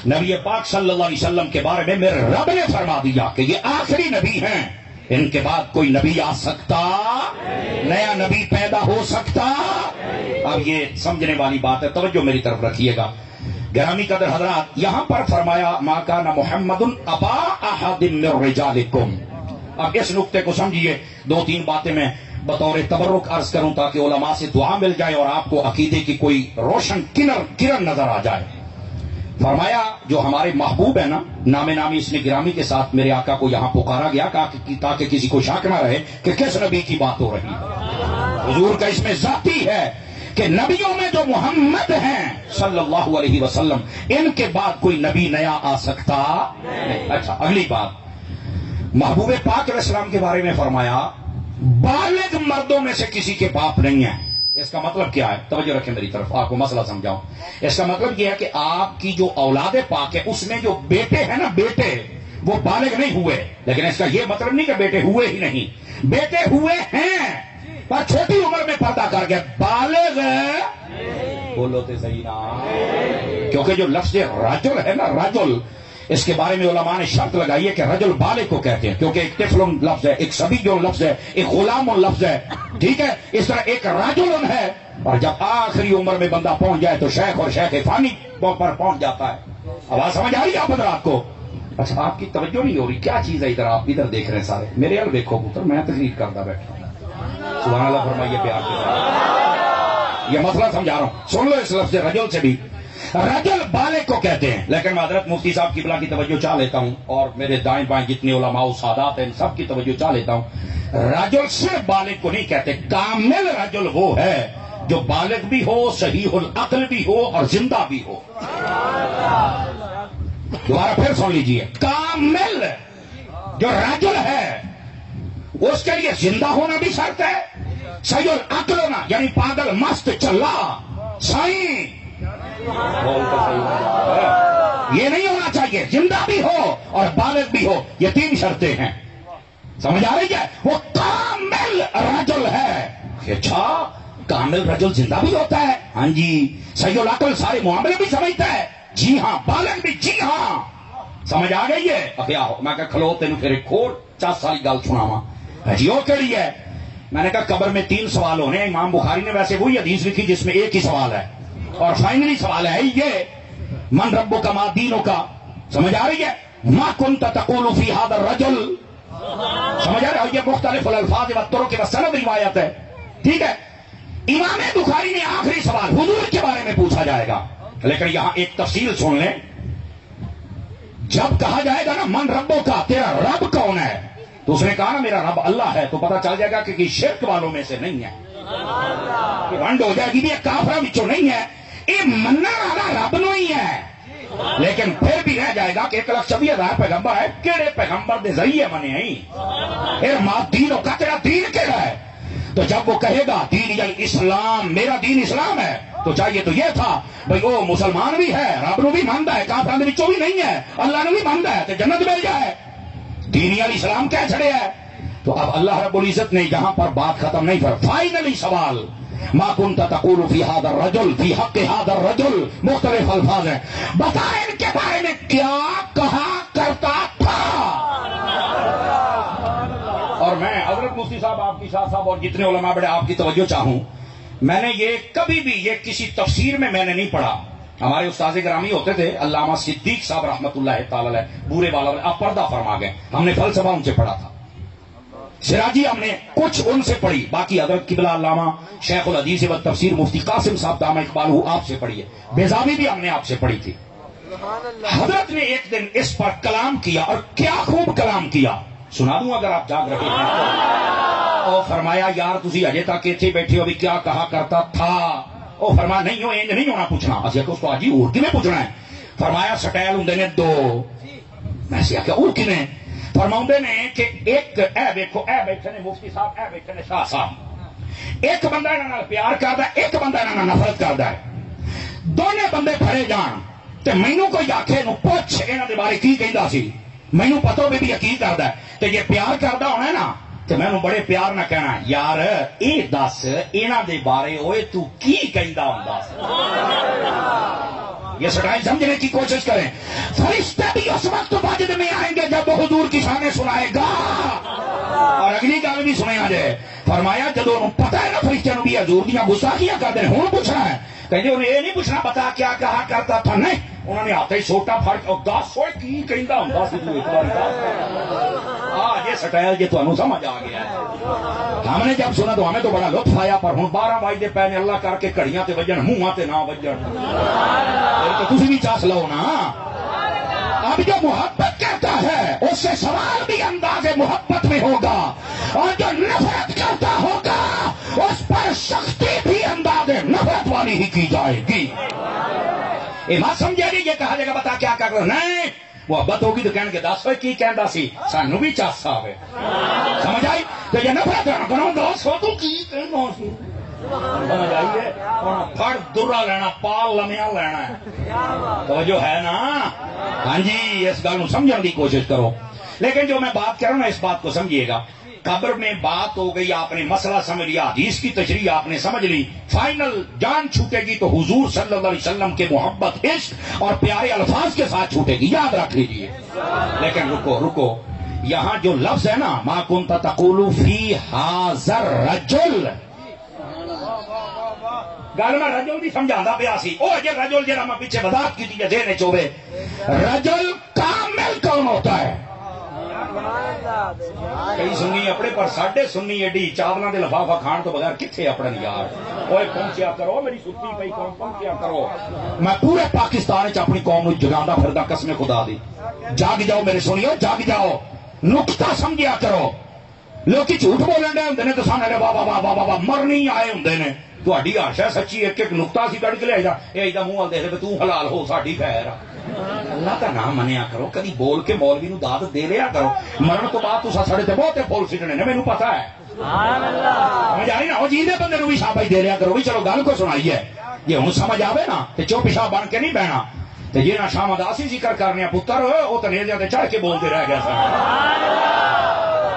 نبی پاک صلی اللہ علیہ وسلم کے بارے میں میرے رب نے فرما دیا کہ یہ آخری نبی ہیں، ان کے بعد کوئی نبی آ سکتا، نیا نبی پیدا ہو سکتا۔ اب یہ سمجھنے والی بات ہے، توجہ میری طرف رکھیے گا گرامی قدر حضرات۔ یہاں پر فرمایا ما کان محمد ابا احد من رجالکم۔ اب اس نقطے کو سمجھیے، دو تین باتیں میں بطور تبرک عرض کروں تاکہ علماء سے دعا مل جائے اور آپ کو عقیدے کی کوئی روشن کرن نظر آ جائے۔ فرمایا جو ہمارے محبوب ہے نا، نام نامی اس نے گرامی کے ساتھ میرے آقا کو یہاں پکارا گیا تاکہ کسی کو شک نہ رہے کہ کس نبی کی بات ہو رہی ہے۔ حضور کا اس میں ذاتی ہے کہ نبیوں میں جو محمد ہیں صلی اللہ علیہ وسلم، ان کے بعد کوئی نبی نیا آ سکتا نہیں۔ اچھا، اگلی بات، محبوب پاک علیہ السلام کے بارے میں فرمایا بالغ مردوں میں سے کسی کے باپ نہیں ہے۔ اس کا مطلب کیا ہے؟ توجہ رکھیں میری طرف، آپ کو مسئلہ سمجھاؤں۔ اس کا مطلب یہ ہے کہ آپ کی جو اولاد پاک ہے اس میں جو بیٹے ہیں نا، بیٹے وہ بالغ نہیں ہوئے، لیکن اس کا یہ مطلب نہیں کہ بیٹے ہوئے ہی نہیں، بیٹے ہوئے ہیں پر چھوٹی عمر میں پردہ کر گئے، بالغ بولو تو صحیح نا، کیونکہ جو لفظ رجل ہے نا، رجل، اس کے بارے میں علماء نے شرط لگائی ہے کہ رجل بالغ کو کہتے ہیں، کیونکہ ایک طفل لفظ ہے، ایک صبی جو لفظ ہے، ایک غلام لفظ ہے، ٹھیک ہے؟ اس طرح ایک رجل ہے، اور جب آخری عمر میں بندہ پہنچ جائے تو شیخ اور شیخ فانی پر پہنچ جاتا ہے۔ آواز سمجھ آ رہی ہے آپ حضرات کو؟ اچھا، آپ کی توجہ نہیں ہو رہی، کیا چیز ہے ادھر؟ آپ ادھر دیکھ رہے ہیں سارے، میرے ال دیکھو پتر، میں تقریر کرتا بیٹھا ہوں۔ سبحان اللہ فرمائیے پیار کے ساتھ، یہ مسئلہ سمجھا رہا ہوں، سن لو اس لفظ رجل سے بھی۔ رجل بالغ کو کہتے ہیں، لیکن میں حضرت مفتی صاحب قبلہ کی توجہ چاہ لیتا ہوں اور میرے دائیں بائیں جتنے علماء و سادات ہیں ان سب کی توجہ چاہ لیتا ہوں۔ رجل صرف بالغ کو نہیں کہتے، کامل رجل وہ ہے جو بالغ بھی ہو، صحیح العقل بھی ہو اور زندہ بھی ہو۔ دوبارہ پھر سن لیجئے، کامل جو رجل ہے اس کے لیے زندہ ہونا بھی شرط ہے، صحیح العقل ہونا یعنی پاگل مست چلا سائیں، یہ نہیں ہونا چاہیے، زندہ بھی ہو اور بالغ بھی ہو، یہ تین شرطیں ہیں، سمجھ آ رہی ہے؟ وہ کامل رجل ہے۔ اچھا، کامل رجل زندہ بھی ہوتا ہے؟ ہاں جی۔ صحیح العقل سارے معاملے بھی سمجھتا ہے؟ جی ہاں۔ بالغ بھی؟ جی ہاں۔ سمجھ آ گئی ہے؟ اب کیا ہو، میں کہا کھلو تینوں پھر ایک کھوڑ 40 سالی گل سناواں، جی وہ کہڑی ہے؟ میں نے کہا قبر میں 3 سوال ہونے ہیں، امام بخاری نے ویسے وہی حدیث لکھی جس میں ایک ہی سوال ہے، اور فائنلی سوال ہے یہ من ربک ما دینک، سمجھ آ رہی ہے؟ ما کنت تقول فی ھذا الرجل، سمجھ آ رہا ہے؟ یہ مختلف الالفاظ والطرق والسند روایت ہے، ٹھیک ہے؟ امام بخاری نے آخری سوال حضور کے بارے میں پوچھا جائے گا، لیکن یہاں ایک تفصیل سن لیں، جب کہا جائے گا نا من ربو کا، تیرا رب کون ہے؟ تو اس نے کہا نا میرا رب اللہ ہے، تو پتا چل جائے گا کہ شرک والوں میں سے نہیں ہے، کہ ونڈ ہو جائے گی بھی کافرہ بچوں نہیں ہے، یہ مننا والا رب نو ہی ہے، لیکن پھر بھی رہ جائے گا کہ 1,26,000 پیغمبر ہے، کیڑے پیغمبر دے ذریعے بنے ہیں، پھر ماں دین کا تیرا دین کیڑا ہے؟ تو جب وہ کہے گا دین یعنی اسلام، میرا دین اسلام ہے، تو چاہیے تو یہ تھا بھئی وہ مسلمان بھی ہے، رب نو بھی مانتا ہے، کافروں دے وچوں بھی نہیں ہے، اللہ نے بھی مانتا ہے، تو جنت مل جائے، دین یعنی اسلام کہہ چھڑے ہے۔ تو اب اللہ رب العزت نے یہاں پر بات ختم نہیں کر، فائنلی سوال ما کنت تقول فی ھذا الرجل، فی حق ھذا الرجل، مختلف الفاظ ہیں، بتا ان کے بارے میں کیا کہا کرتا تھا؟ اور میں حضرت مفتی صاحب، آپ کی شاہ صاحب اور جتنے علماء بڑے آپ کی توجہ چاہوں، میں نے یہ کبھی بھی یہ کسی تفسیر میں نے نہیں پڑھا، ہمارے استاذ گرامی ہوتے تھے علامہ صدیق صاحب رحمۃ اللہ تعالی علیہ، بورے والا، آپ پردہ فرما گئے، ہم نے فلسفہ ان سے پڑھا تھا، سراجی ہم نے کچھ ان سے پڑھی، باقی حضرت قبلہ علامہ شیخ الحدیث و تفسیر مفتی قاسم صاحب دامہ اقبالہ آپ سے پڑھی ہے، بیضاوی بھی ہم نے آپ سے پڑھی تھی۔ حضرت نے ایک دن اس پر کلام کیا، اور کیا خوب کلام کیا، سنا دوں اگر آپ جاگ رہے ہیں، اور فرمایا یار تسی اجے تک اتنے بیٹھے ہو بھی کیا کہا کرتا تھا؟ وہ فرمایا نہیں ہو انج نہیں ہونا پوچھنا، اسی کہ استاد جی اور کیویں پوچھنا ہے؟ فرمایا سٹائل ہوندے نے 2، میں سے کہ اور کیویں؟ فرماؤندے نے کہ ایک اے ویکھو، اے بیٹھے نے مفتی صاحب، اے بیٹھے نے شاہ صاحب، ایک بندہ انہاں نال پیار کردا ہے، ایک بندہ انہاں نال نفرت کردا ہے، دونوں بندے پھڑے جان تے مینوں کوئی آکھے نو پوچھ انہاں دے بارے کی کہندا سی، مینوں پتہ ہوے بھی یقین کردا ہے تے یہ پیار کردا ہونا ہے نا تے مینوں بڑے پیار نہ کہنا یار اے دس انہاں دے بارے اوئے تو کی کہندا ہوندا سی، یہ سٹائل سمجھنے کی کوشش کریں. فرشتے بھی اس وقت مسجد میں آئیں گے جب وہ حضور کی شانیں سنائے گا. اور اگلی گل بھی سنیا جائے. فرمایا جدو پتا ہے نا فرشتے بھی حضور دیا گستاخیاں کرتے ہیں, ہوں پوچھنا ہے کہ انہیں یہ نہیں پوچھنا پتا کیا کہا کرتا تھا, نہیں انہوں نے ہاتھ ہی سوٹا پھڑ کے 10 ہوئے کی کہندا ہوندا سی تو ایک بار یہ سٹائل جی تمہیں سمجھ آ گیا ہے. ہم نے جب سنا تو ہمیں تو بڑا لطف آیا, پر ہوں 12 بجے پے نے اللہ کر کے گھڑیاں تے وجن منہ تے نہ وجن تو تسی بھی چاس لو نا. اب جو محبت کرتا ہے اس سے سوال بھی انداز محبت میں ہوگا, اور جو نفرت کرتا ہوگا اس پر سختی بھی انداز نفرت والی ہی کی جائے گی. مت سمجھے نہیں یہ کہا جائے گا بتا کیا کر رہا, نہیں محبت ہوگی تو کہنے کے 10 ہوئے کی کہندا سی سانو بھی چاسا ہوئے. سمجھ آئی؟ تو یہ نفرت کرو 10 ہو تو کی کہنا سی. سمجھ آئیے پھڑ درا لینا پال لمیا لینا ہے توجہ ہے نا. ہاں جی اس گل سمجھنے کی کوشش کرو. لیکن جو میں بات کر رہا ہوں نا اس بات کو سمجھیے گا. قبر میں بات ہو گئی, آپ نے مسئلہ سمجھ لیا, حدیث کی تشریح آپ نے سمجھ لی, فائنل جان چھوٹے گی تو حضور صلی اللہ علیہ وسلم کے محبت عشق اور پیارے الفاظ کے ساتھ چھوٹے گی, یاد رکھ لیجیے. لیکن رکو یہاں جو لفظ ہے نا ما کنت تقول فی حاضر رجل, گل میں رجل بھی سمجھا پیا سی. وہ اجے رجل جہاں میں پیچھے وضاحت کی تھی ذہن چوبے, رجل کامل کون ہوتا ہے؟ کئی سنی اپنے پر ساڈے سنی ایڈی چاولوں کے لفافہ کھان تو بغیر کتنے اپنے یار. اوے پہنچیا کرو میری ستی پئی قوم, پہنچیا کرو. میں پورے پاکستان اپنی قوم نو جگاندا پھردا قسم خدا دی. جاگ جاؤ میرے سنیو, جاگ جاؤ, نقطہ سمجھیا کرو. لوگ جھوٹ بولن ڈے ہوندے نے تو سانے واہ واہ واہ واہ مرنی آئے ہوندے نے. تہاڈی آشا سچی ایک ایک نقطہ سی کڈ کے لے جا, اے دا منہ ول دیکھ تو حلال ہو ساڈی خیر. اللہ کا نام منیا کرو, کدی بول کے مولوی نو داد دے لیا کرو. مرن تو بعد تو ساڈے تے بہتے پھول سٹنے نے, مینوں پتا ہے. سمجھ آئی نا؟ وہ جیندے بندے نو بھی شاباش دے لیا کرو بھی چلو گل کو سنائیے. جی ہوں سمجھ آوے نا تے چوپ پیشاب بن کے نہیں بہنا. تے جی نہ شام اداسی ذکر کرنے پتر وہ تو نیزیاں تے چڑھ کے بولتے رہ گیا سن.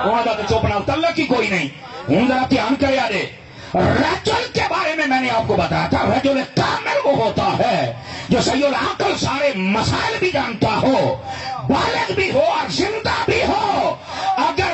انہاں دا تے چپ نال تعلق ہی کوئی نہیں. ہوں ذرا دھیان کریا جے. رجل کے بارے میں نے آپ کو بتایا تھا, رجل کامل وہ ہوتا ہے جو صحیح العقل سارے مسائل بھی جانتا ہو, بالغ بھی ہو اور زندہ بھی ہو. اگر